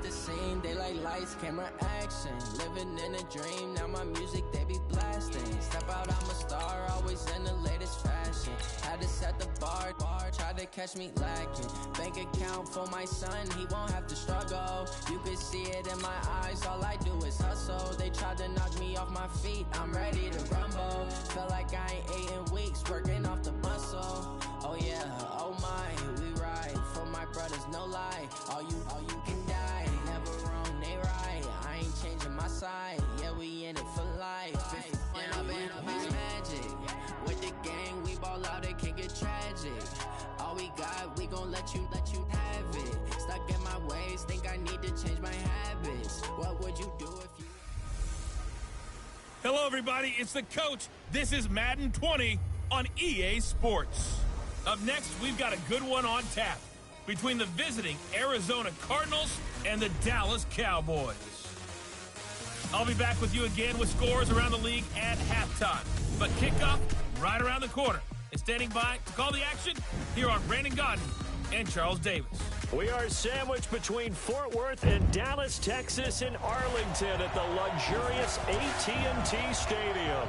at the scene, they like lights, camera, action. Living in a dream, now my music they be blasting. Step out, I'm a star, always in the latest fashion. Had to set the bar, try to catch me lacking. Bank account for my son, he won't have to struggle. You can see it in my eyes, all I do is hustle. They tried to knock me off my feet, I'm ready to rumble. Felt like I ain't ate in weeks, working off the muscle. Oh yeah, oh my, we ride for my brothers, no lie. All you can die, never wrong, they right. I ain't changing my side, yeah, we in it for life. When I been up is magic, with the gang, we ball out, it can get tragic. All we got, we gon' let you have it. Stuck in my ways, think I need to change my habits. What would you do if you... Hello, everybody. It's the coach. This is Madden 20 on EA Sports. Up next, we've got a good one on tap between the visiting Arizona Cardinals and the Dallas Cowboys. I'll be back with you again with scores around the league at halftime. But kickoff right around the corner. And standing by to call the action, here are Brandon Godden and Charles Davis. We are sandwiched between Fort Worth and Dallas, Texas, and Arlington at the luxurious AT&T Stadium.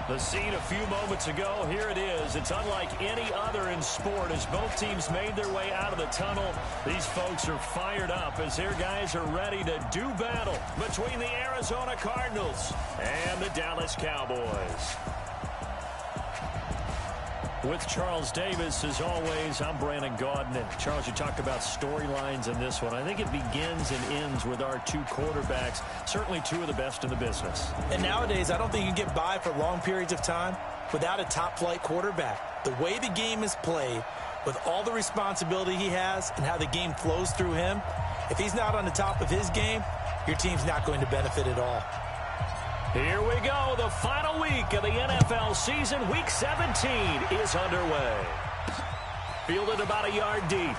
The scene a few moments ago, here it is. It's unlike any other in sport as both teams made their way out of the tunnel. These folks are fired up as their guys are ready to do battle between the Arizona Cardinals and the Dallas Cowboys. With Charles Davis, as always, I'm Brandon Gaudin. And Charles, you talked about storylines in this one. I think it begins and ends with our two quarterbacks, certainly two of the best in the business. And nowadays, I don't think you can get by for long periods of time without a top-flight quarterback. The way the game is played, with all the responsibility he has and how the game flows through him, if he's not on the top of his game, your team's not going to benefit at all. Here we go. The final week of the NFL season. Week 17 is underway. Fielded about a yard deep. We ain't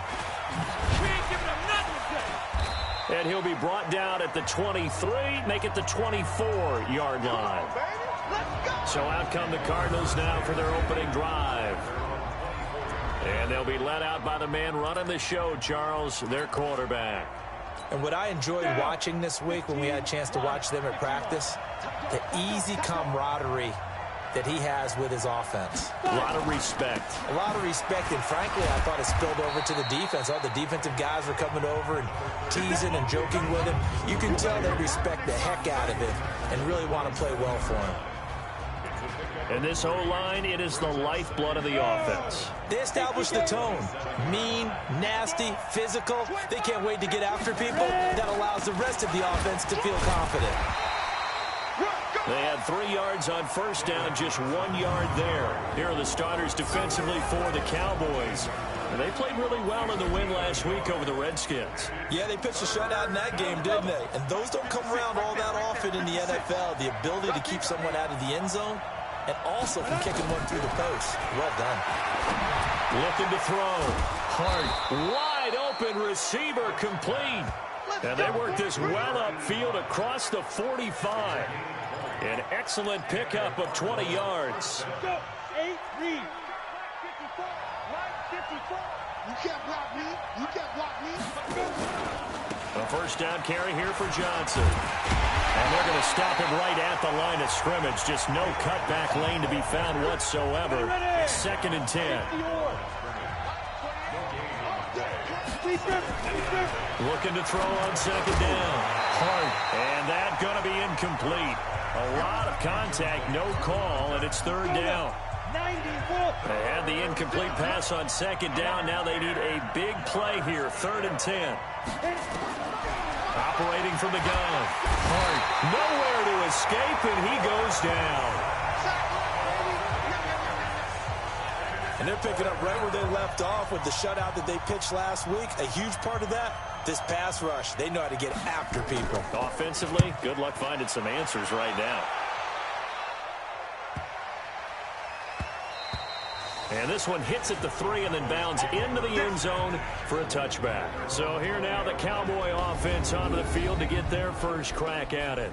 giving him nothing to say. And he'll be brought down at the 23, make it the 24-yard line. So out come the Cardinals now for their opening drive. And they'll be led out by the man running the show, Charles, their quarterback. And what I enjoyed watching this week when we had a chance to watch them at practice, the easy camaraderie that he has with his offense. A lot of respect. A lot of respect, and frankly, I thought it spilled over to the defense. All the defensive guys were coming over and teasing and joking with him. You can tell they respect the heck out of him and really want to play well for him. And this O-line, it is the lifeblood of the offense. They establish the tone. Mean, nasty, physical. They can't wait to get after people. That allows the rest of the offense to feel confident. They had 3 yards on first down, just 1 yard there. Here are the starters defensively for the Cowboys. And they played really well in the win last week over the Redskins. Yeah, they pitched a shutout in that game, didn't they? And those don't come around all that often in the NFL. The ability to keep someone out of the end zone and also from kicking one through the post. Well done. Looking to throw. Hard. Wide open receiver complete. And they work this well upfield across the 45. An excellent pickup of 20 yards. 8 read. 54. Right 54. You can't block me. You can't block me. A first down carry here for Johnson. And they're going to stop him right at the line of scrimmage. Just no cutback lane to be found whatsoever. 2nd and 10. Looking to throw on 2nd down. Hard. And that's going to be incomplete. A lot of contact, no call, and it's 3rd down. They had the incomplete pass on 2nd down. Now they need a big play here. 3rd and 10. Operating from the gun. Hart nowhere to escape, and he goes down. And they're picking up right where they left off with the shutout that they pitched last week. A huge part of that, this pass rush. They know how to get after people. Offensively, good luck finding some answers right now. And this one hits at the 3 and then bounds into the end zone for a touchback. So here now the Cowboy offense onto the field to get their first crack at it.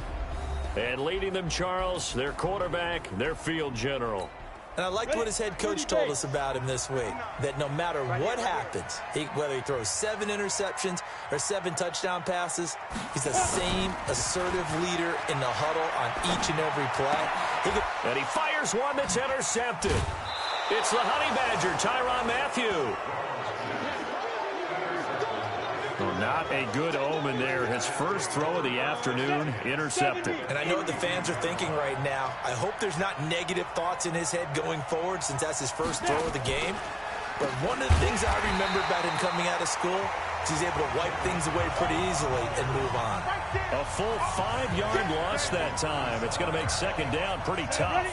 And leading them, Charles, their quarterback, their field general. And I liked what his head coach told us about him this week, that no matter what happens, whether he throws 7 interceptions or 7 touchdown passes, he's the same assertive leader in the huddle on each and every play. And he fires one that's intercepted. It's the Honey Badger, Tyrann Mathieu. Well, not a good omen there. His first throw of the afternoon, intercepted. And I know what the fans are thinking right now. I hope there's not negative thoughts in his head going forward since that's his first throw of the game. But one of the things I remember about him coming out of school is he's able to wipe things away pretty easily and move on. A full 5-yard loss that time. It's going to make second down pretty tough.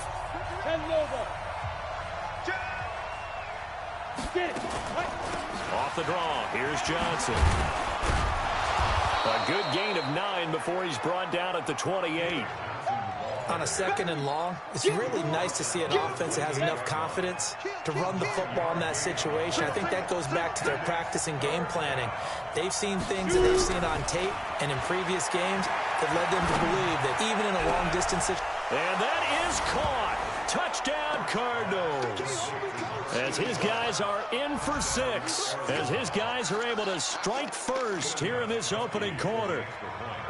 Off the draw, here's Johnson. A good gain of 9 before he's brought down at the 28. On a second and long, it's really nice to see an offense that has enough confidence to run the football in that situation. I think that goes back to their practice and game planning. They've seen things that they've seen on tape and in previous games that led them to believe that even in a long-distance situation. And that is caught. Touchdown, Cardinals. As his guys are in for 6. As his guys are able to strike first here in this opening quarter.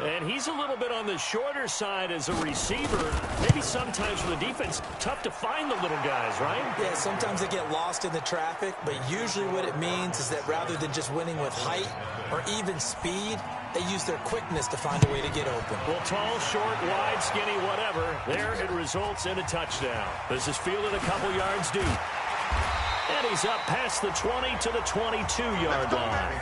And he's a little bit on the shorter side as a receiver. Maybe sometimes for the defense, tough to find the little guys, right? Yeah, sometimes they get lost in the traffic, but usually what it means is that rather than just winning with height or even speed, they use their quickness to find a way to get open. Well, tall, short, wide, skinny, whatever. There it results in a touchdown. This is fielded a couple yards deep. And he's up past the 20 to the 22-yard line.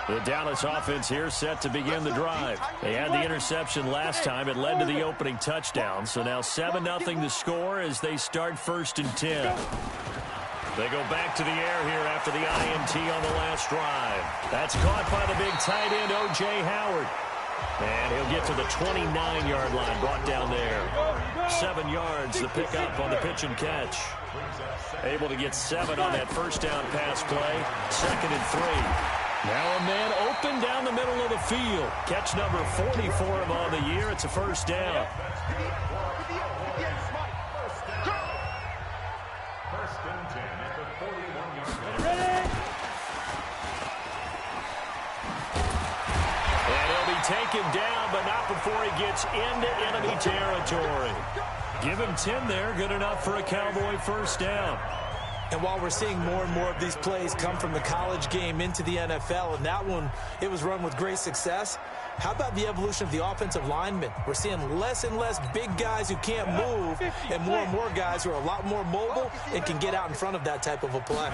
The Dallas offense here set to begin the drive. They had the interception last time. It led to the opening touchdown. So now 7-0 to score as they start 1st and 10. They go back to the air here after the INT on the last drive. That's caught by the big tight end, O.J. Howard. And he'll get to the 29-yard line, brought down there. 7 yards, the pickup on the pitch and catch. Able to get 7 on that first down pass play. 2nd and 3. Now a man open down the middle of the field. Catch number 40 for him on the year. It's a first down. And he'll be taken down, but not before he gets into enemy territory. Give him 10 there. Good enough for a Cowboy first down. And while we're seeing more and more of these plays come from the college game into the NFL, and that one, it was run with great success, how about the evolution of the offensive linemen? We're seeing less and less big guys who can't move and more guys who are a lot more mobile and can get out in front of that type of a play.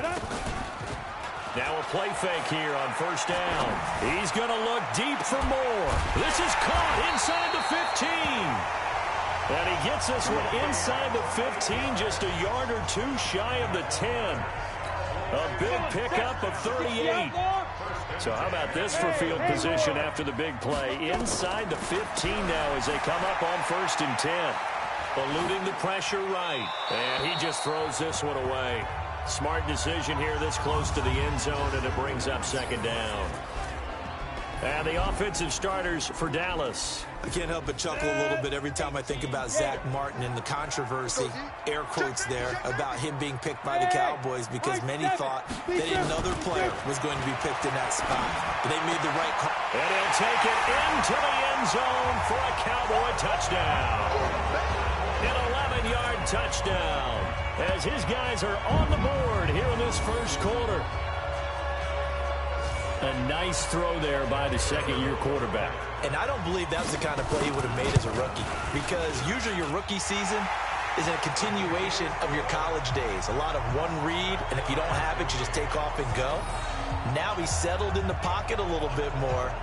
Now a play fake here on first down. He's going to look deep for more. This is caught inside the 15. And he gets this one inside the 15, just a yard or 2 shy of the 10. A big pickup of 38. So how about this for field position after the big play? Inside the 15 now as they come up on 1st and 10. Eluding the pressure right. And he just throws this one away. Smart decision here this close to the end zone, and it brings up 2nd down. And the offensive starters for Dallas. I can't help but chuckle a little bit every time I think about Zach Martin and the controversy, air quotes there, about him being picked by the Cowboys because many thought that another player was going to be picked in that spot. But they made the right call. And he'll take it into the end zone for a Cowboy touchdown. An 11-yard touchdown as his guys are on the board here in this first quarter. A nice throw there by the second-year quarterback. And I don't believe that was the kind of play he would have made as a rookie, because usually your rookie season is a continuation of your college days. A lot of one read, and if you don't have it, you just take off and go. Now he's settled in the pocket a little bit more,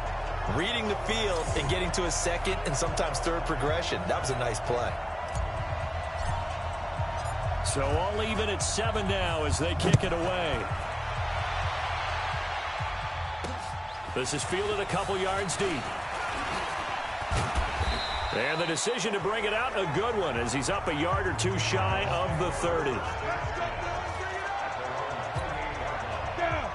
reading the field and getting to his second and sometimes third progression. That was a nice play. So all even at 7 now as they kick it away. This is fielded a couple yards deep. And the decision to bring it out, a good one, as he's up a yard or 2 shy of the 30.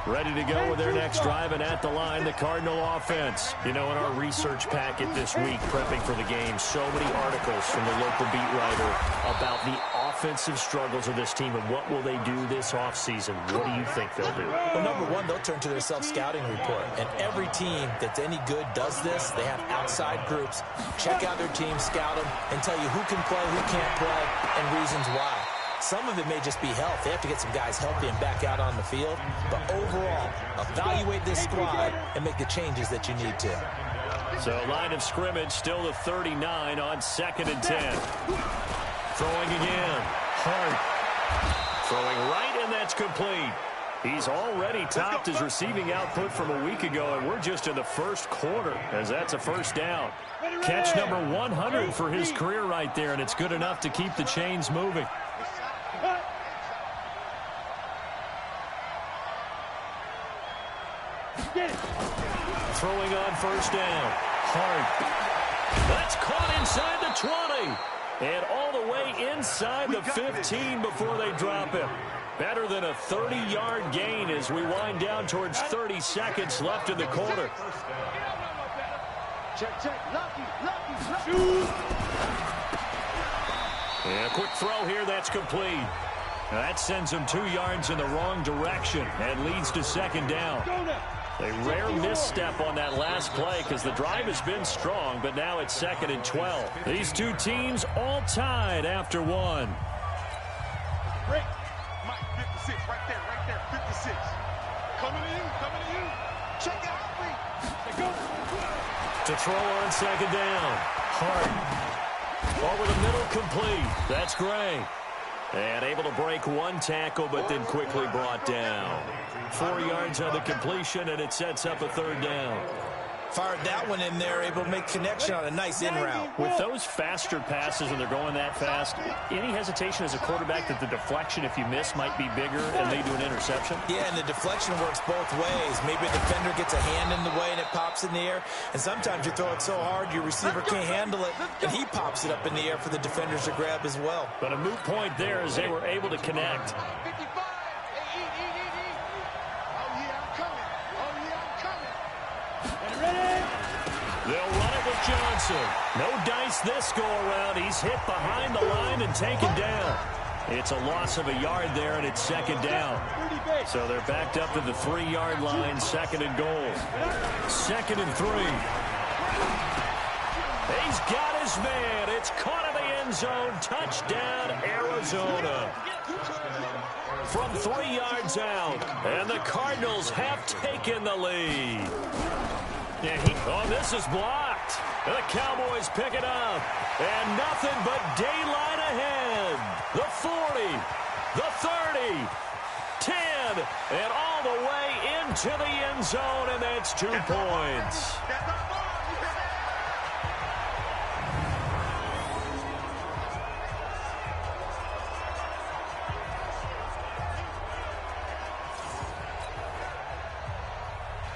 Ready to go with their next drive, and at the line, the Cardinal offense. You know, in our research packet this week, prepping for the game, so many articles from the local beat writer about the offensive struggles of this team and what will they do this offseason. What do you think they'll do? Well, number one, they'll turn to their self-scouting report. And every team that's any good does this. They have outside groups. Check out their team, scout them, and tell you who can play, who can't play, and reasons why. Some of it may just be health. They have to get some guys healthy and back out on the field. But overall, evaluate this squad and make the changes that you need to. So line of scrimmage still the 39 on 2nd and 10. Throwing again. Hart. Throwing right, and that's complete. He's already topped his receiving output from a week ago, and we're just in the first quarter as that's a first down. Catch number 100 for his career right there, and it's good enough to keep the chains moving. Throwing on first down. Hart. That's caught inside the 20. And all the way inside the 15 before they drop him. Better than a 30-yard gain as we wind down towards 30 seconds left in the quarter. And a quick throw here, that's complete. That sends him 2 yards in the wrong direction and leads to 2nd down. A rare misstep on that last play because the drive has been strong, but now it's 2nd and 12. These two teams all tied after one. Break. Mike, 56, right there, 56. Coming to you. Check it out, please. Go. To throw on 2nd down. Hart. Over the middle, complete. That's Gray. And able to break one tackle, but then quickly brought down. 4 yards on the completion, and it sets up a 3rd down. Fired that one in there, able to make connection on a nice in route. With those faster passes and they're going that fast, any hesitation as a quarterback that the deflection, if you miss, might be bigger and lead to an interception? Yeah, and the deflection works both ways. Maybe a defender gets a hand in the way and it pops in the air. And sometimes you throw it so hard your receiver can't handle it, and he pops it up in the air for the defenders to grab as well. But a moot point there as they were able to connect. They'll run it with Johnson. No dice this go-around. He's hit behind the line and taken down. It's a loss of a yard there, and it's 2nd down. So they're backed up to the 3-yard line, 2nd and goal. 2nd and 3. He's got his man. It's caught in the end zone. Touchdown, Arizona. From 3 yards out, and the Cardinals have taken the lead. This is blocked. The Cowboys pick it up. And nothing but daylight ahead. The 40, the 30, 10, and all the way into the end zone, and that's 2 points.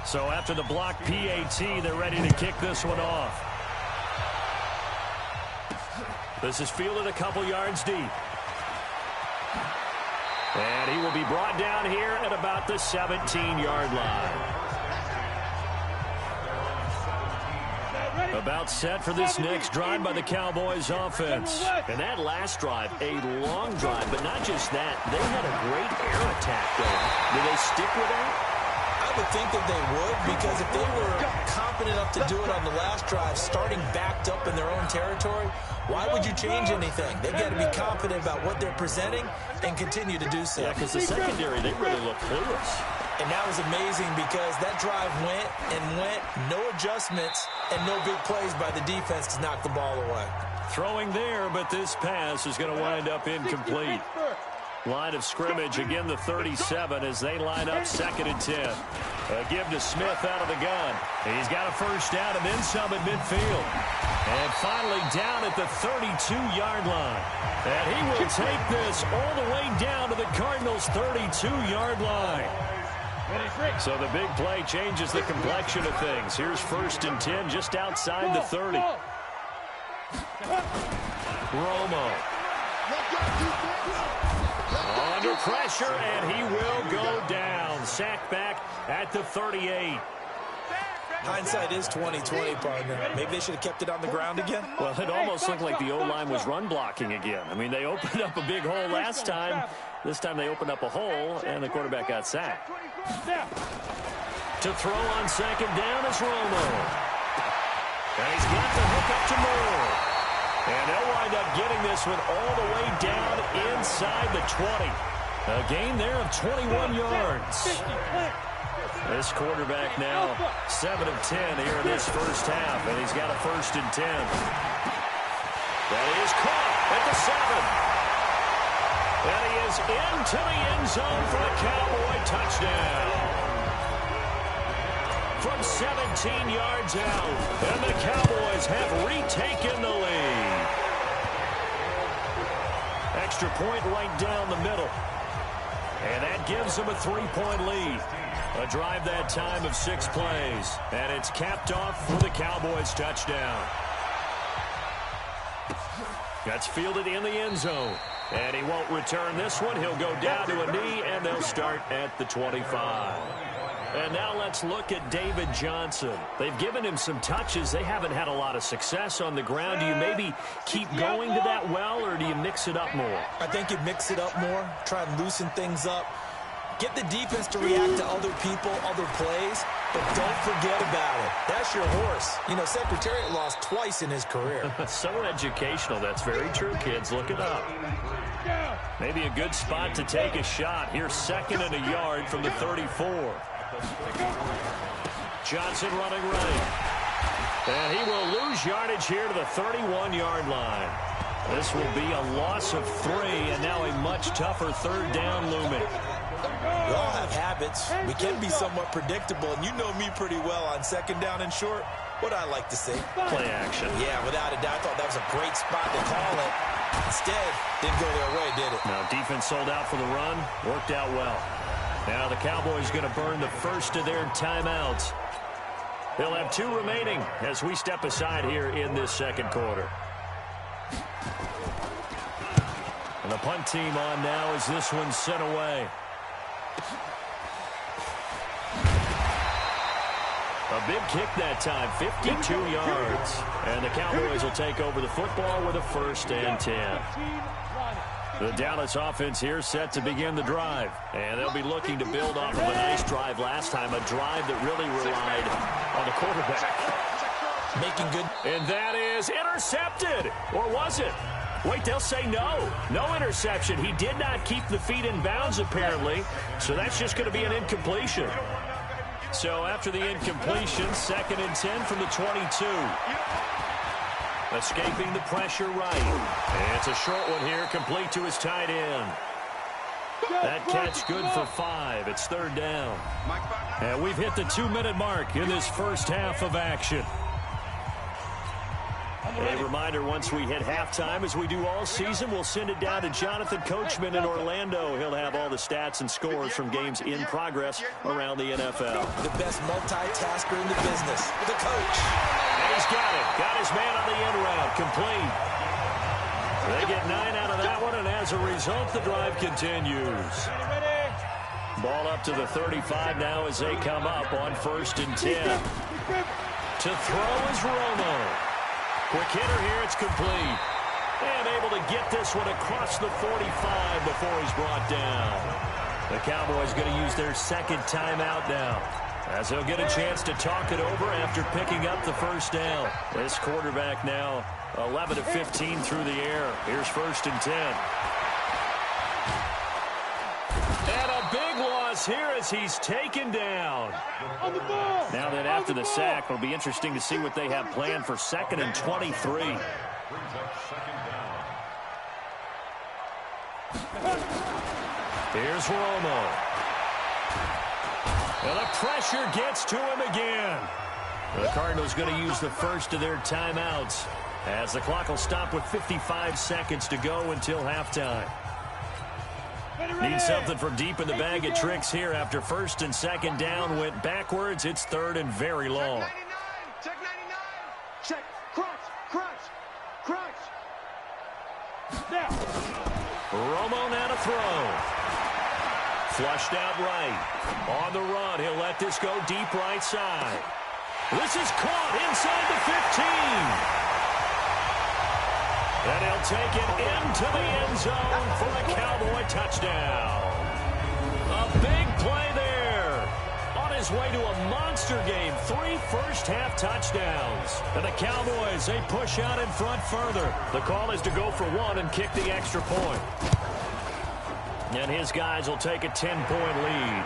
So after the block PAT, they're ready to kick this one off. This is fielded a couple yards deep. And he will be brought down here at about the 17-yard line. About set for this next drive by the Cowboys offense. And that last drive, a long drive, but not just that. They had a great air attack going. Do they stick with that? I would think that they would, because if they were confident enough to do it on the last drive, starting backed up in their own territory, why would you change anything? They've got to be confident about what they're presenting and continue to do so. Yeah, because the secondary, they really look clueless. And that was amazing because that drive went and went, no adjustments, and no big plays by the defense to knock the ball away. Throwing there, but this pass is going to wind up incomplete. Line of scrimmage, again the 37 as they line up 2nd and 10. A give to Smith out of the gun. He's got a first down and then some at midfield. And finally down at the 32-yard line. And he will take this all the way down to the Cardinals' 32-yard line. So the big play changes the complexion of things. Here's 1st and 10 just outside the 30. Romo. Under pressure, and he will go down. and sacked back at the 38. Hindsight is 20/20, partner. Maybe they should have kept it on the ground again. Well, it almost looked like the O-line was run blocking again. I mean, they opened up a big hole last time. This time they opened up a hole, and the quarterback got sacked. To throw on second down is Romo. And he's got the hook up to Moore. And they'll wind up getting this one all the way down inside the 20. A gain there of 21 yards. This quarterback now 7 of 10 here in this first half, and he's got a 1st and 10. That is caught at the 7. And he is into the end zone for a Cowboy touchdown. From 17 yards out, and the Cowboys have retaken the lead. Extra point right down the middle. And that gives them a 3-point lead. A drive that time of 6 plays. And it's capped off with a Cowboys touchdown. That's fielded in the end zone. And he won't return this one. He'll go down to a knee, and they'll start at the 25. And now let's look at David Johnson. They've given him some touches. They haven't had a lot of success on the ground. Do you maybe keep going to that well, or do you mix it up more? I think you mix it up more, try and loosen things up. Get the defense to react to other people, other plays, but don't forget about it. That's your horse. You know, Secretariat lost twice in his career. So educational. That's very true, kids. Look it up. Maybe a good spot to take a shot. Here's 2nd and a yard from the 34. Johnson running right. And he will lose yardage here to the 31-yard line. This will be a loss of 3, and now a much tougher 3rd down looming. We all have habits. We can be somewhat predictable, and you know me pretty well on 2nd down and short. What I like to say? Play action. Yeah, without a doubt. I thought that was a great spot to call it. Instead, didn't go their way, did it? Now, defense sold out for the run. Worked out well. Now the Cowboys going to burn the first of their timeouts. They'll have 2 remaining as we step aside here in this 2nd quarter. And the punt team on now as this one's sent away. A big kick that time, 52 yards. And the Cowboys will take over the football with a 1st and 10. The Dallas offense here set to begin the drive. And they'll be looking to build off of a nice drive last time, a drive that really relied on the quarterback. Making good. And that is intercepted. Or was it? Wait, they'll say no. No interception. He did not keep the feet in bounds, apparently. So that's just going to be an incompletion. So after the incompletion, 2nd and 10 from the 22. Escaping the pressure right. And it's a short one here, complete to his tight end. That catch good for 5. It's 3rd down. And we've hit the 2-minute mark in this first half of action. A reminder, once we hit halftime, as we do all season, we'll send it down to Jonathan Coachman in Orlando. He'll have all the stats and scores from games in progress around the NFL. The best multitasker in the business, the coach. And he's got it. Got his man on the end route. Complete. They get 9 out of that one, and as a result, the drive continues. Ball up to the 35 now as they come up on 1st and 10. To throw is Romo. Quick hitter here, it's complete. And able to get this one across the 45 before he's brought down. The Cowboys going to use their 2nd timeout now, as they'll get a chance to talk it over after picking up the 1st down. This quarterback now 11 of 15 through the air. Here's 1st and 10. And a big loss here as he's taken down. Now then, after the sack, it'll be interesting to see what they have planned for 2nd and 23. Here's Romo. And the pressure gets to him again. The Cardinals going to use the first of their timeouts, as the clock will stop with 55 seconds to go until halftime. Need something from deep in the bag of tricks here after 1st and 2nd down went backwards. It's 3rd and very long. Check 99. Check. Crunch. Romo now to throw. Flushed out right. On the run, he'll let this go deep right side. This is caught inside the 15. And he'll take it into the end zone for a Cowboy touchdown. A big play there. On his way to a monster game. 3 first-half touchdowns. And the Cowboys, they push out in front further. The call is to go for 1 and kick the extra point. And his guys will take a 10-point lead.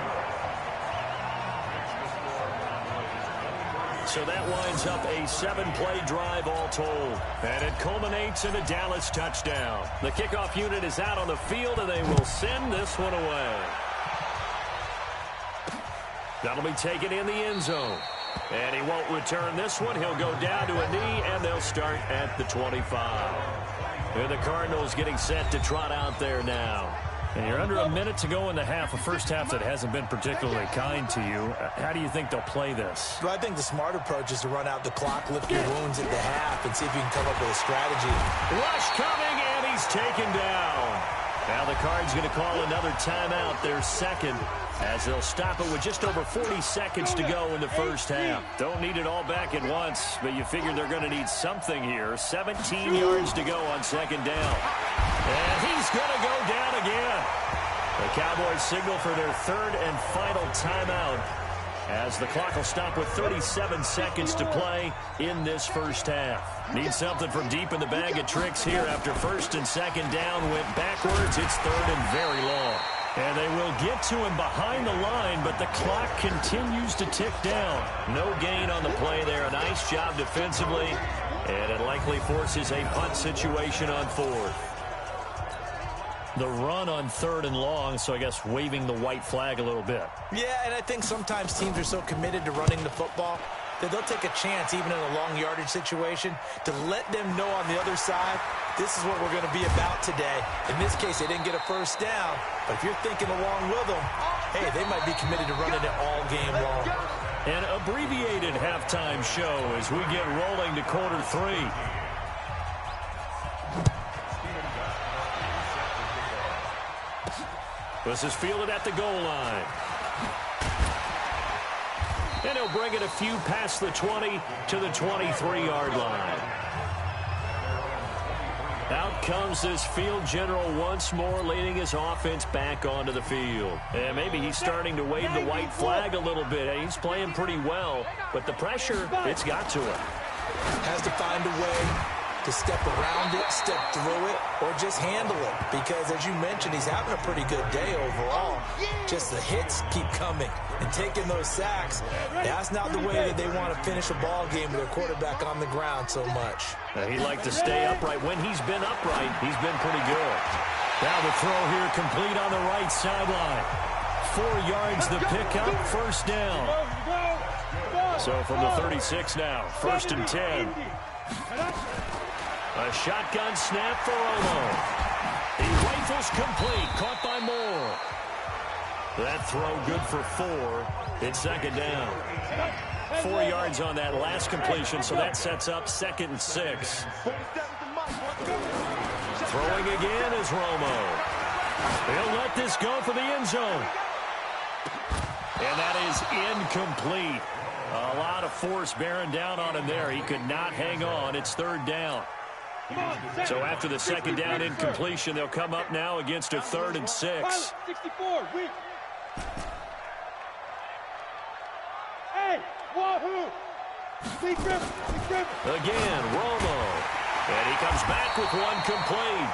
So that winds up a 7-play drive all told. And it culminates in a Dallas touchdown. The kickoff unit is out on the field, and they will send this one away. That'll be taken in the end zone. And he won't return this one. He'll go down to a knee, and they'll start at the 25. And the Cardinals getting set to trot out there now. And you're under a minute to go in the half, a first half that hasn't been particularly kind to you. How do you think they'll play this? Well, I think the smart approach is to run out the clock, lift your wounds at the half, and see if you can come up with a strategy. Rush coming, and he's taken down. Now the Cards going to call another timeout, their second, as they'll stop it with just over 40 seconds to go in the first half. Don't need it all back at once, but you figure they're going to need something here. 17 yards to go on second down. And he's going to go down again. The Cowboys signal for their third and final timeout as the clock will stop with 37 seconds to play in this first half. Need something from deep in the bag of tricks here after first and second down went backwards. It's third and very long. And they will get to him behind the line, but the clock continues to tick down. No gain on the play there. A nice job defensively, and it likely forces a punt situation on fourth. The run on third and long, so I guess waving the white flag a little bit. Yeah, and I think sometimes teams are so committed to running the football that they'll take a chance, even in a long yardage situation, to let them know on the other side, this is what we're going to be about today. In this case, they didn't get a first down, but if you're thinking along with them, hey, they might be committed to running it all game long. An abbreviated halftime show as we get rolling to quarter 3. This is fielded at the goal line. And he'll bring it a few past the 20 to the 23-yard line. Out comes this field general once more, leading his offense back onto the field. And maybe he's starting to wave the white flag a little bit. He's playing pretty well, but the pressure, it's got to him. Has to find a way to step around it, step through it, or just handle it. Because, as you mentioned, he's having a pretty good day overall. Just the hits keep coming. And taking those sacks, that's not the way that they want to finish a ball game with their quarterback on the ground so much. He'd like to stay upright. When he's been upright, he's been pretty good. Now the throw here complete on the right sideline. 4 yards the pickup, first down. So from the 36 now, first and 10. A shotgun snap for Romo. He rifles complete, caught by Moore. That throw good for 4. It's second down. 4 yards on that last completion, so that sets up second and 6. Throwing again is Romo. He'll let this go for the end zone. And that is incomplete. A lot of force bearing down on him there. He could not hang on. It's third down. So after the second down incompletion, they'll come up now against a third and 6. Again, Romo. And he comes back with one complete.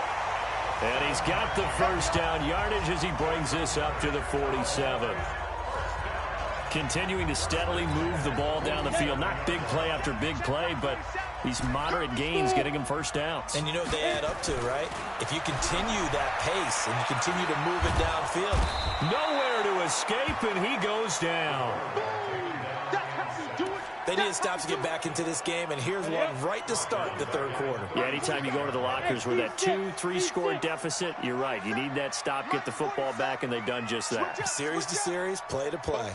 And he's got the first down yardage as he brings this up to the 47. Continuing to steadily move the ball down the field. Not big play after big play, but these moderate gains getting him first downs. And you know what they add up to, right? If you continue that pace and you continue to move it downfield. Nowhere to escape, and he goes down. They need to stop to get back into this game, and here's one right to start the third quarter. Yeah, anytime you go to the lockers with that 2-3 score deficit, you're right. You need that stop, get the football back, and they've done just that. Series to series, play to play.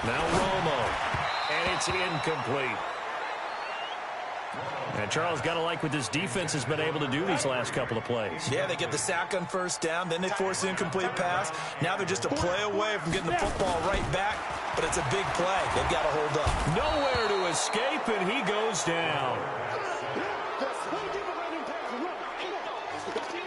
Now Romo, and it's incomplete. And Charles, got to like what this defense has been able to do these last couple of plays. Yeah, they get the sack on first down, then they force the incomplete pass. Now they're just a play away from getting the football right back, but it's a big play. They've got to hold up. Nowhere to escape, and he goes down.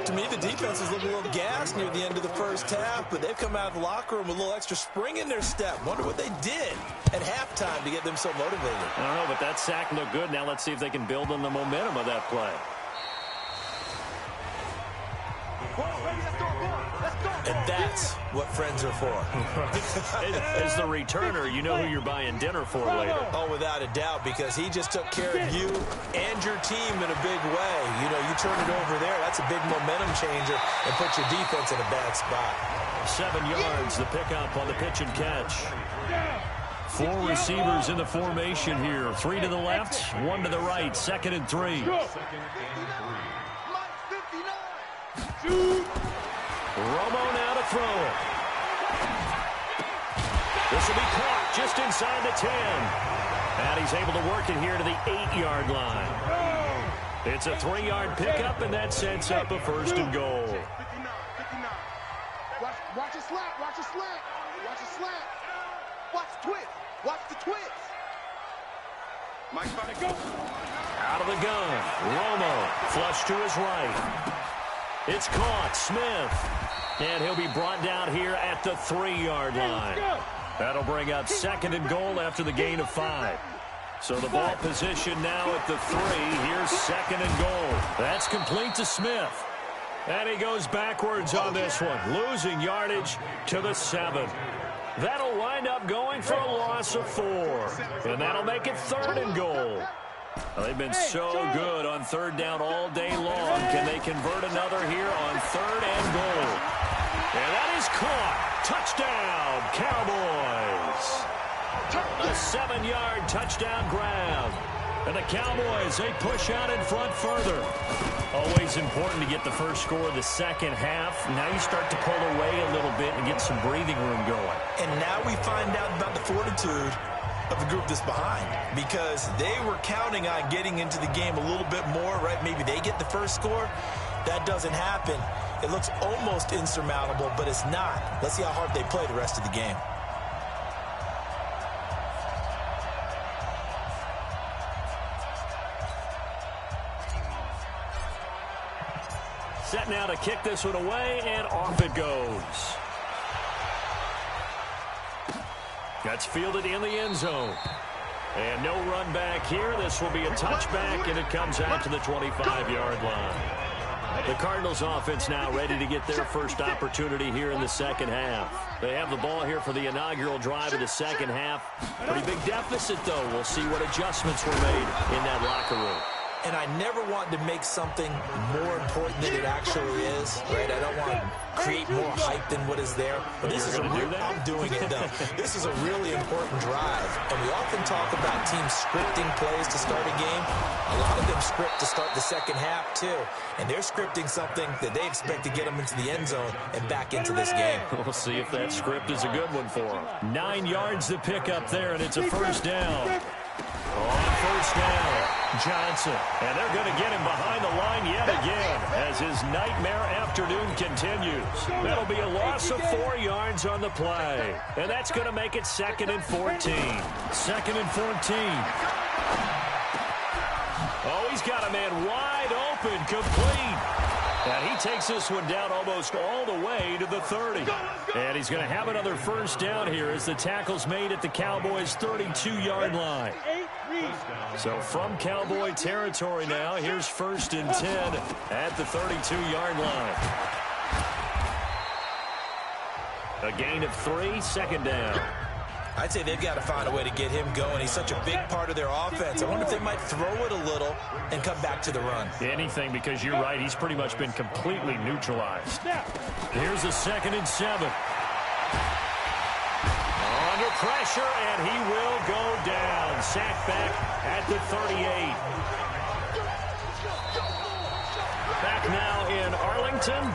To me, the defense is looking a little gassed near the end of the first half, but they've come out of the locker room with a little extra spring in their step. Wonder what they did at halftime to get them so motivated. I don't know, but that sack looked good. Now let's see if they can build on the momentum of that play. And that's what friends are for. As the returner, you know who you're buying dinner for later. Oh, without a doubt, because he just took care of you and your team in a big way. You know, you turn it over there, that's a big momentum changer and puts your defense in a bad spot. 7 yards, the pickup on the pitch and catch. 4 receivers in the formation here. 3 to the left, 1 to the right. 2nd and 3. Romo now to throw it. This will be caught just inside the 10. And he's able to work it here to the 8-yard line. It's a 3-yard pickup, and that sets up a 1st and goal. 59. Watch it slap. Watch it slap. Watch it slap. Watch the twist. Watch the twist. Mike's about to go. Out of the gun. Romo flush to his right. It's caught. Smith. And he'll be brought down here at the 3-yard line. That'll bring up 2nd and goal after the gain of 5. So the ball position now at the 3. Here's 2nd and goal. That's complete to Smith. And he goes backwards on this one, losing yardage to the 7. That'll wind up going for a loss of 4. And that'll make it 3rd and goal. Well, they've been so good on 3rd down all day long. Can they convert another here on 3rd and goal? And that is caught. Touchdown, Cowboys. A 7-yard touchdown grab. And the Cowboys, they push out in front further. Always important to get the first score of the second half. Now you start to pull away a little bit and get some breathing room going. And now we find out about the fortitude of the group that's behind, because they were counting on getting into the game a little bit more, right? Maybe they get the first score. That doesn't happen. It looks almost insurmountable, but it's not. Let's see how hard they play the rest of the game. Set now to kick this one away, and off it goes. That's fielded in the end zone. And no run back here. This will be a touchback, and it comes out to the 25-yard line. The Cardinals offense now ready to get their first opportunity here in the second half. They have the ball here for the inaugural drive of the second half. Pretty big deficit, though. We'll see what adjustments were made in that locker room. And I never want to make something more important than it actually is, right? I don't want to create more hype than what is there. But this is I'm doing it, though. This is a really important drive. And we often talk about teams scripting plays to start a game. A lot of them script to start the second half, too. And they're scripting something that they expect to get them into the end zone and back into this game. We'll see if that script is a good one for them. 9 yards to pick up there, and it's a first down. On first down, Johnson. And they're going to get him behind the line yet again as his nightmare afternoon continues. That'll be a loss of 4 yards on the play. And that's going to make it 2nd and 14. 2nd and 14. Oh, he's got a man wide open, complete. And he takes this one down almost all the way to the 30. And he's going to have another first down here as the tackle's made at the Cowboys' 32-yard line. So from Cowboy territory now, here's 1st and 10 at the 32-yard line. A gain of 3, 2nd down. I'd say they've got to find a way to get him going. He's such a big part of their offense. I wonder if they might throw it a little and come back to the run. Anything, because you're right. He's pretty much been completely neutralized. Here's a 2nd and 7. Under pressure, and he will go down. Sacked back at the 38. Back now in Arlington.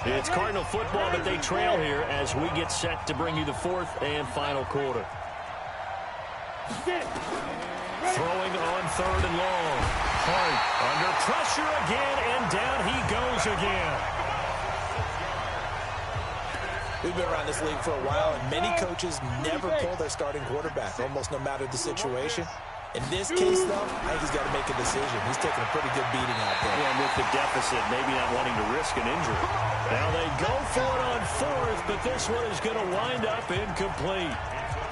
It's Cardinal football, but they trail here as we get set to bring you the 4th and final quarter. Throwing on 3rd and long. Hart under pressure again, and down he goes again. We've been around this league for a while, and many coaches never pull their starting quarterback, almost no matter the situation. In this case, though, I think he's got to make a decision. He's taking a pretty good beating out there. And with the deficit, maybe not wanting to risk an injury. Now they go for it on 4th, but this one is going to wind up incomplete.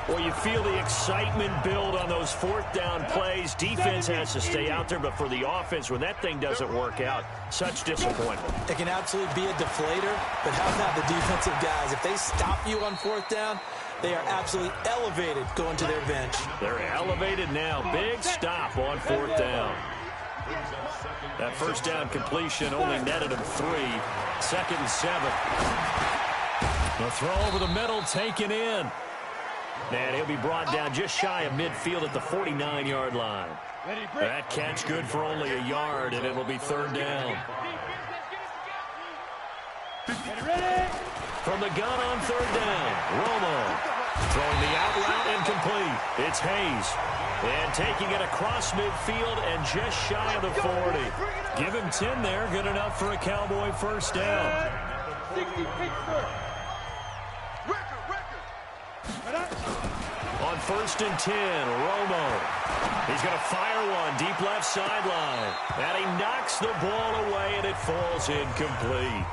Well, you feel the excitement build on those 4th down plays. Defense has to stay out there, but for the offense, when that thing doesn't work out, such disappointment. It can absolutely be a deflator, but how about the defensive guys? If they stop you on 4th down, they are absolutely elevated going to their bench. They're elevated now. Big stop on 4th down. That 1st down completion only netted him 3. 2nd and 7. The throw over the middle taken in. And he'll be brought down just shy of midfield at the 49-yard line. That catch good for only a yard, and it'll be 3rd down. From the gun on 3rd down, Romo. Throwing the out route incomplete. It's Hayes. And taking it across midfield and just shy of the 40. Give him 10 there. Good enough for a Cowboy 1st down. On 1st and 10, Romo. He's going to fire one deep left sideline. And he knocks the ball away, and it falls incomplete.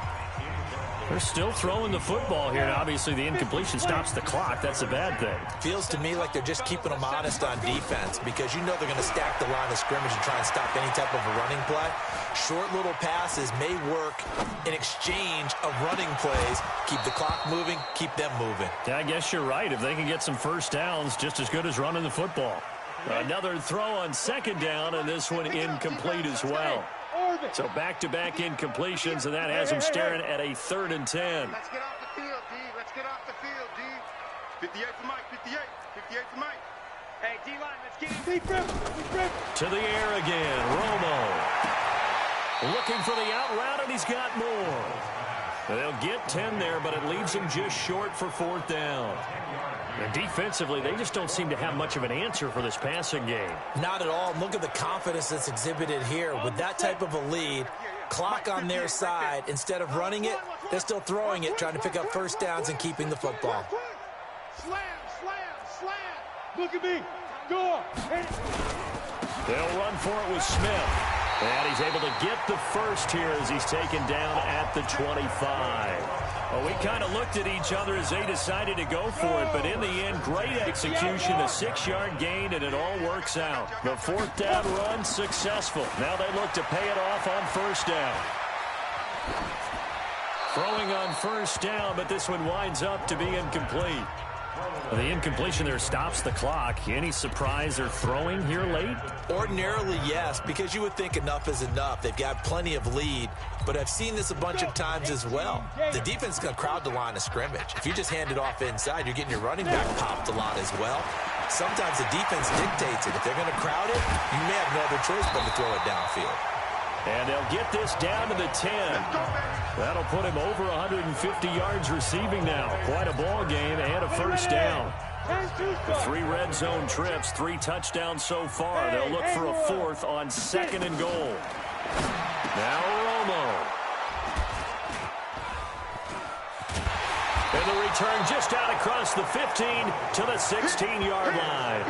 They're still throwing the football here, and obviously the incompletion stops the clock. That's a bad thing. Feels to me like they're just keeping them honest on defense because you know they're going to stack the line of scrimmage and try and stop any type of a running play. Short little passes may work in exchange of running plays. Keep the clock moving, keep them moving. Yeah, I guess you're right. If they can get some 1st downs, just as good as running the football. Another throw on 2nd down, and this one incomplete as well. So back-to-back incompletions, and that has him staring at a 3rd and 10. Let's get off the field, D. Let's get off the field, D. 58 for Mike, 58. 58 for Mike. Hey, D-line, let's get him. To the air again, Romo. Looking for the out route, and he's got more. They'll get 10 there, but it leaves him just short for 4th down. And defensively, they just don't seem to have much of an answer for this passing game. Not at all. Look at the confidence that's exhibited here. With that type of a lead, clock on their side, instead of running it, they're still throwing it, trying to pick up 1st downs and keeping the football. Slam. Look at me. Go. They'll run for it with Smith. And he's able to get the 1st here as he's taken down at the 25. Well, we kind of looked at each other as they decided to go for it, but in the end, great execution, a 6-yard gain, and it all works out. The 4th down run successful. Now they look to pay it off on 1st down. Throwing on 1st down, but this one winds up to be incomplete. The incompletion there stops the clock. Any surprise they're throwing here late? Ordinarily, yes, because you would think enough is enough. They've got plenty of lead, but I've seen this a bunch of times as well. The defense is going to crowd the line of scrimmage. If you just hand it off inside, you're getting your running back popped a lot as well. Sometimes the defense dictates it. If they're going to crowd it, you may have no other choice but to throw it downfield. And they'll get this down to the 10. That'll put him over 150 yards receiving now. Quite a ball game and a 1st down. 3 red zone trips, 3 touchdowns so far. They'll look for a 4th on 2nd and goal. Now Romo. And the return just out across the 15 to the 16-yard line.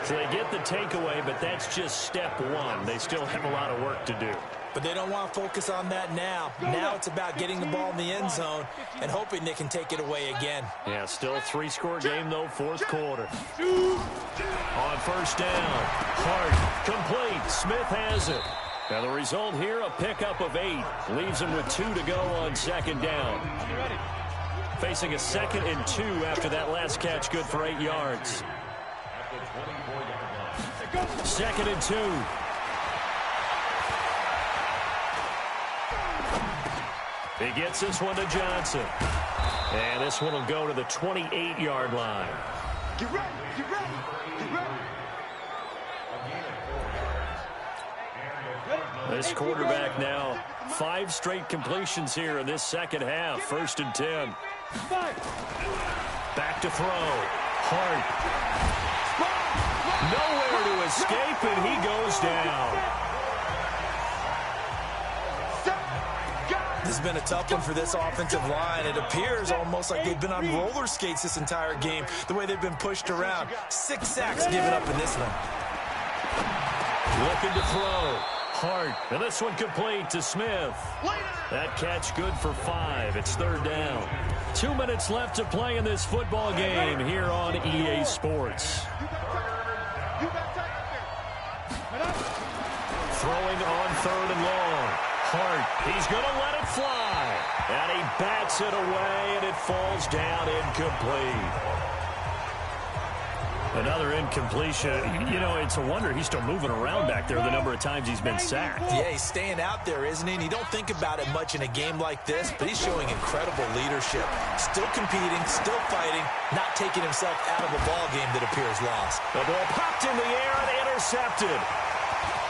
So they get the takeaway, but that's just step 1. They still have a lot of work to do. But they don't want to focus on that now. Now it's about getting the ball in the end zone and hoping they can take it away again. Yeah, still a 3-score game, though, 4th quarter. On 1st down, Hart, complete. Smith has it. Now the result here, a pickup of 8. Leaves him with 2 to go on 2nd down. Facing a 2nd and 2 after that last catch, good for 8 yards. 2nd and 2. He gets this one to Johnson. And this one will go to the 28-yard line. Get ready. This quarterback now, 5 straight completions here in this second half. 1st and 10. Back to throw. Hart. Nowhere to escape, and he goes down. This has been a tough one for this offensive line. It appears almost like they've been on roller skates this entire game, the way they've been pushed around. 6 sacks given up in this one. Looking to throw. Hart, and this one complete to Smith. That catch good for 5. It's 3rd down. 2 minutes left to play in this football game here on EA Sports. Throwing on 3rd and long. Hart, he's going to let it fly. And he bats it away, and it falls down incomplete. Another incompletion. You know, it's a wonder he's still moving around back there the number of times he's been sacked. Yeah, he's staying out there, isn't he? And you don't think about it much in a game like this, but he's showing incredible leadership. Still competing, still fighting, not taking himself out of a ball game that appears lost. The ball popped in the air and intercepted.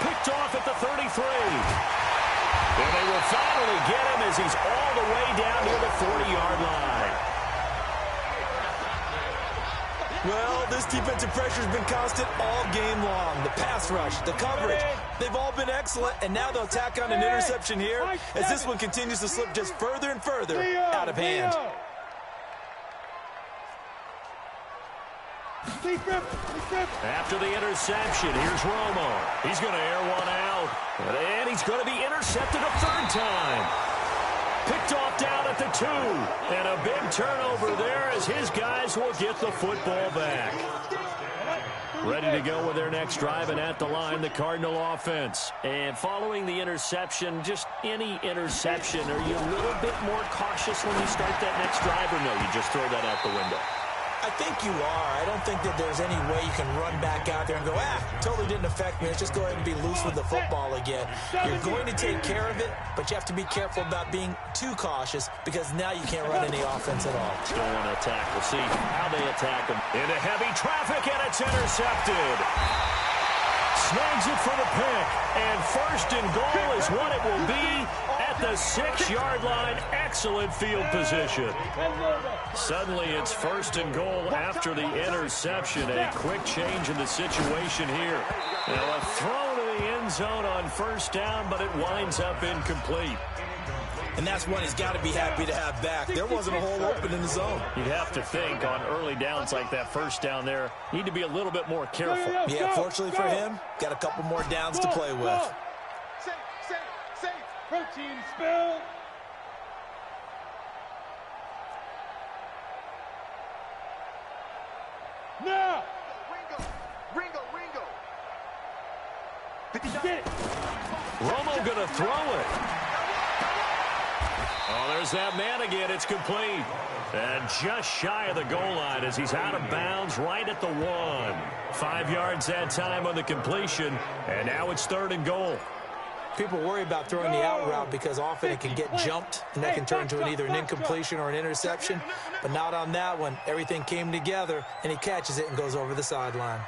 Picked off at the 33. And they will finally get him as he's all the way down near the 40-yard line. Well, this defensive pressure has been constant all game long. The pass rush, the coverage, they've all been excellent, and now they'll tack on an interception here as this one continues to slip just further and further out of hand. After the interception, here's Romo. He's going to air one out, and he's going to be intercepted a 3rd time. Picked off down at the 2, and a big turnover there as his guys will get the football back. Ready to go with their next drive, and at the line, the Cardinal offense. And following the interception, just any interception, are you a little bit more cautious when you start that next drive, or no, you just throw that out the window? I think you are. I don't think that there's any way you can run back out there and go, totally didn't affect me. Let's just go ahead and be loose with the football again. You're going to take care of it, but you have to be careful about being too cautious because now you can't run any offense at all. Still want to attack. We'll see how they attack him. Into heavy traffic, and it's intercepted. Snags it for the pick, and 1st and goal is what it will be at the 6-yard line. Excellent field position. Suddenly it's 1st and goal after the interception. A quick change in the situation here. Now a throw to the end zone on 1st down, but it winds up incomplete. And that's one he's got to be happy to have back. There wasn't a hole open in the zone. You'd have to think on early downs like that 1st down there, need to be a little bit more careful. Yeah, fortunately for him, got a couple more downs to play with. Safe. Protein spill. Now. Ringo. Romo gonna throw it. Oh, there's that man again. It's complete. And just shy of the goal line as he's out of bounds right at the 1. 5 yards that time on the completion, and now it's 3rd and goal. People worry about throwing the out route because often it can get jumped, and that can turn into either an incompletion or an interception. But not on that one. Everything came together, and he catches it and goes over the sideline.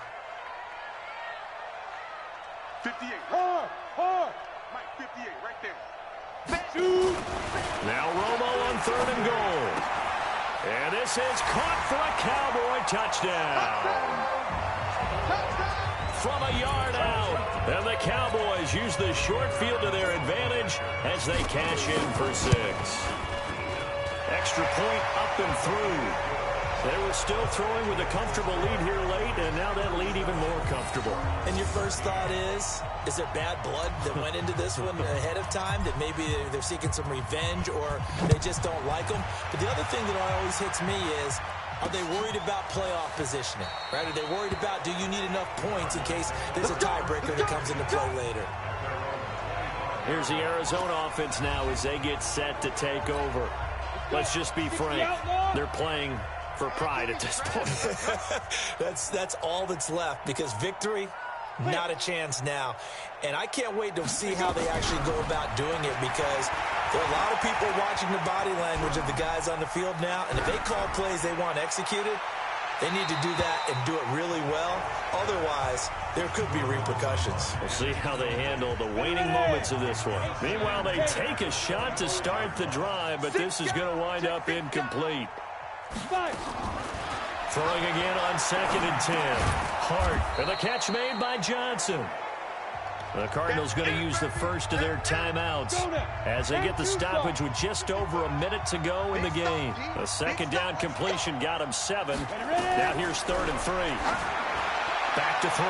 58. Hard. Mike, 58, right there. Now Romo on 3rd and goal. And this is caught for a Cowboy touchdown. From a yard out. And the Cowboys use the short field to their advantage as they cash in for 6. Extra point up and through. They were still throwing with a comfortable lead here late, and now that lead even more comfortable. And your first thought is there bad blood that went into this one ahead of time, that maybe they're seeking some revenge or they just don't like them? But the other thing that always hits me is, are they worried about playoff positioning? Right? Are they worried about, do you need enough points in case there's a tiebreaker that comes into play later? Here's the Arizona offense now as they get set to take over. Let's just be frank. They're playing for pride at this point. That's all that's left, because victory, not a chance now. And I can't wait to see how they actually go about doing it, because there are a lot of people watching the body language of the guys on the field now, and if they call plays they want executed, they need to do that and do it really well. Otherwise, there could be repercussions. We'll see how they handle the waning moments of this one. Meanwhile, they take a shot to start the drive, but this is going to wind up incomplete. Throwing again on 2nd and 10. Hart, and the catch made by Johnson. The Cardinals going to use the first of their timeouts as they get the stoppage with just over a minute to go in the game. A second down completion got him 7. Now here's 3rd and 3. Back to throw.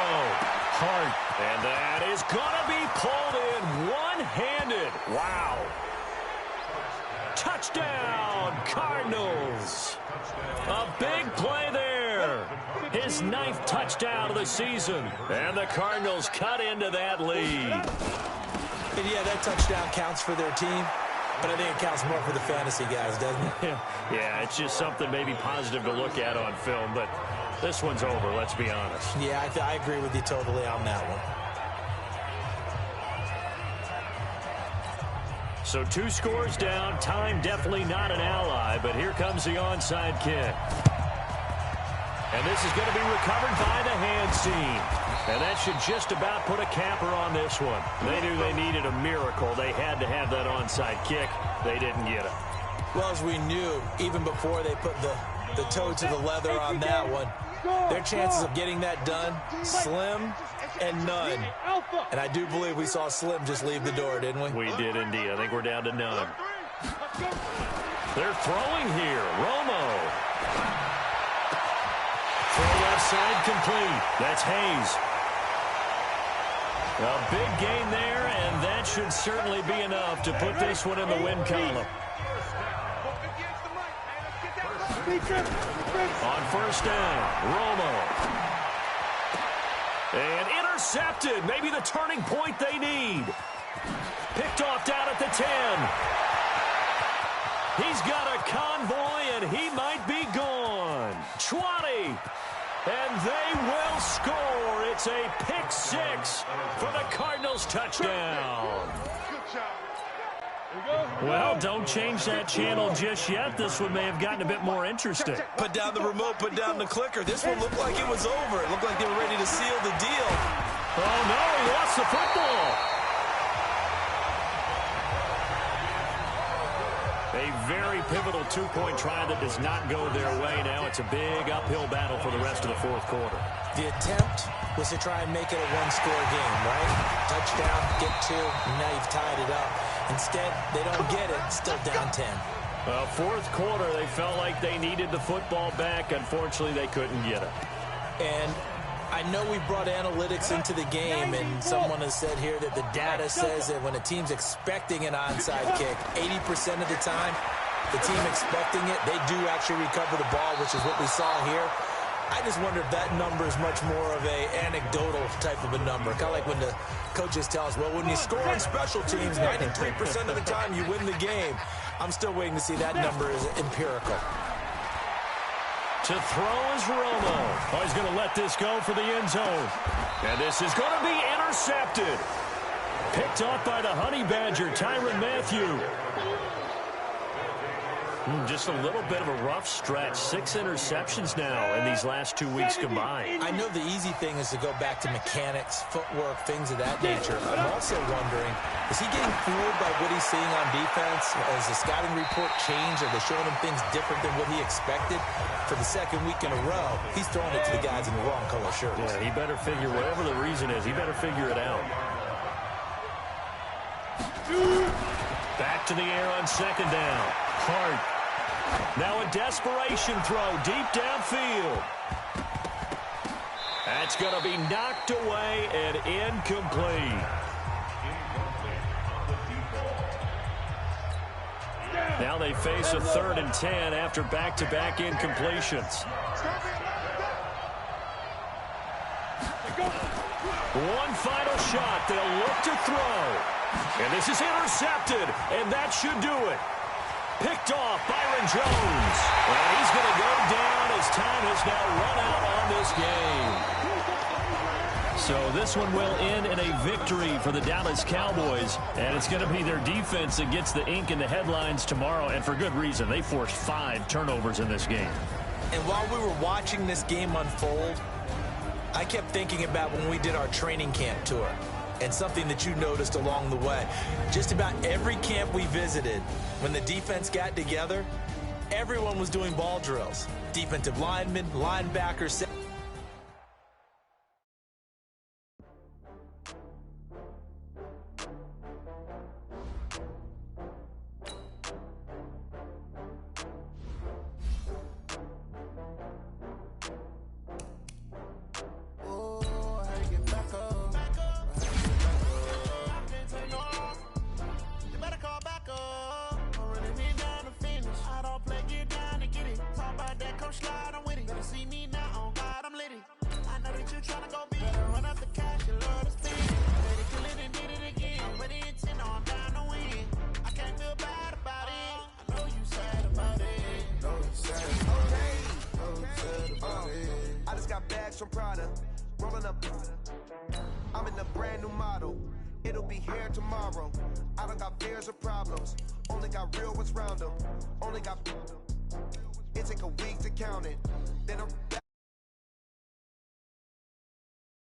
Hart. And that is going to be pulled in one-handed. Wow. Touchdown, Cardinals. A big play there. His 9th touchdown of the season. And the Cardinals cut into that lead. And yeah, that touchdown counts for their team, but I think it counts more for the fantasy guys, doesn't it? Yeah, it's just something maybe positive to look at on film, but this one's over, let's be honest. Yeah, I agree with you totally on that one. So 2 scores down. Time definitely not an ally, but here comes the onside kick. And this is going to be recovered by the hands team. And that should just about put a capper on this one. They knew they needed a miracle. They had to have that onside kick. They didn't get it. Well, as we knew, even before they put the toe to the leather on that one, their chances of getting that done, slim and none. And I do believe we saw Slim just leave the door, didn't we? We did indeed. I think we're down to none. They're throwing here. Romo. Throw left side complete. That's Hayes. A big gain there, and that should certainly be enough to put this one in the win column. On first down, Romo. And intercepted. Maybe the turning point they need. Picked off down at the 10. He's got a convoy, and he might be gone. 20. And they will score. It's a pick 6 for the Cardinals touchdown. Well, don't change that channel just yet. This one may have gotten a bit more interesting. Put down the remote, put down the clicker. This one looked like it was over. It looked like they were ready to seal the deal. Oh, no, he lost the football. A very pivotal 2-point try that does not go their way. Now it's a big uphill battle for the rest of the 4th quarter. The attempt was to try and make it a one-score game, right? Touchdown, get 2, and now you've tied it up. Instead, they don't get it, still down 10. Well, 4th quarter, they felt like they needed the football back. Unfortunately, they couldn't get it. And I know we brought analytics into the game, and someone has said here that the data says that when a team's expecting an onside kick, 80% of the time, the team expecting it, they do actually recover the ball, which is what we saw here. I just wonder if that number is much more of a anecdotal type of a number. Kind of like when the coaches tell us, well, when you score on special teams, 93% of the time you win the game. I'm still waiting to see that number is empirical. To throw is Romo. Oh, he's going to let this go for the end zone. And this is going to be intercepted. Picked off by the Honey Badger, Tyrann Mathieu. Just a little bit of a rough stretch. 6 interceptions now in these last 2 weeks combined. I know the easy thing is to go back to mechanics, footwork, things of that nature. I'm also wondering, is he getting fooled by what he's seeing on defense? Has the scouting report changed? Are they showing him things different than what he expected? For the 2nd week in a row, he's throwing it to the guys in the wrong color shirts. Yeah, he better figure, whatever the reason is, he better figure it out. Back to the air on 2nd down. Hart. Now a desperation throw deep downfield. That's going to be knocked away and incomplete. Now they face a 3rd and 10 after back-to-back incompletions. One final shot. They'll look to throw. And this is intercepted, and that should do it. Picked off Byron Jones. And he's going to go down as time has now run out on this game. So this one will end in a victory for the Dallas Cowboys. And it's going to be their defense that gets the ink in the headlines tomorrow. And for good reason. They forced 5 turnovers in this game. And while we were watching this game unfold, I kept thinking about when we did our training camp tour. And something that you noticed along the way. Just about every camp we visited, when the defense got together, everyone was doing ball drills. Defensive linemen, linebackers, Benz from Prada, rolling up. I'm in a brand new model. It'll be here tomorrow. I don't got fears or problems. Only got real ones round them. Only got. It take a week to count it. Then I'm.